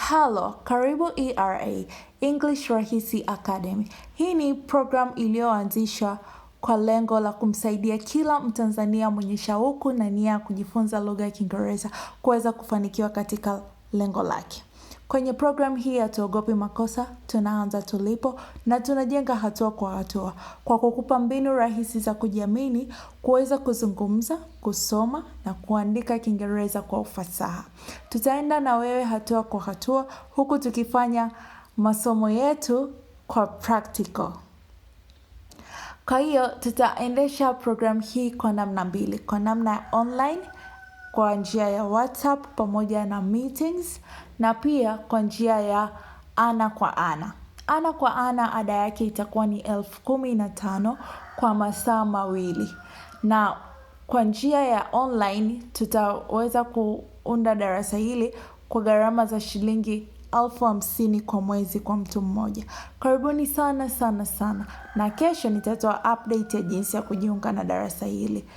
Halo, karibu ERA, English Rahisi Academy. Hii ni program iliyoanzishwa kwa lengo la kumsaidia kila Mtanzania mwenye shauku na nia ya kujifunza lugha ya Kiingereza kuweza kufanikiwa katika lengo lake. Kwenye program hii hatuogopi makosa, tunaanza tulipo na tunajenga hatua kwa hatua. Kwa kukupa mbinu rahisi za kujiamini, kuweza kuzungumza, kusoma na kuandika Kiingereza kwa ufasaha. Tutaenda na wewe hatua kwa hatua huku tukifanya masomo yetu kwa practical. Kwa hiyo tutaendesha program hii kwa namna mbili, kwa namna ya online, kwa njia ya WhatsApp pamoja na meetings, na pia kwa njia ya ana kwa ana. Ana kwa ana ada yake itakuwa ni 15,000 kwa masaa mawili. Na kwa njia ya online tutaweza kuunda darasa hili kwa gharama za shilingi 50,000 kwa mwezi kwa mtu mmoja. Karibuni sana sana sana. Na kesho nitatoa update ya jinsi ya kujiunga na darasa hili.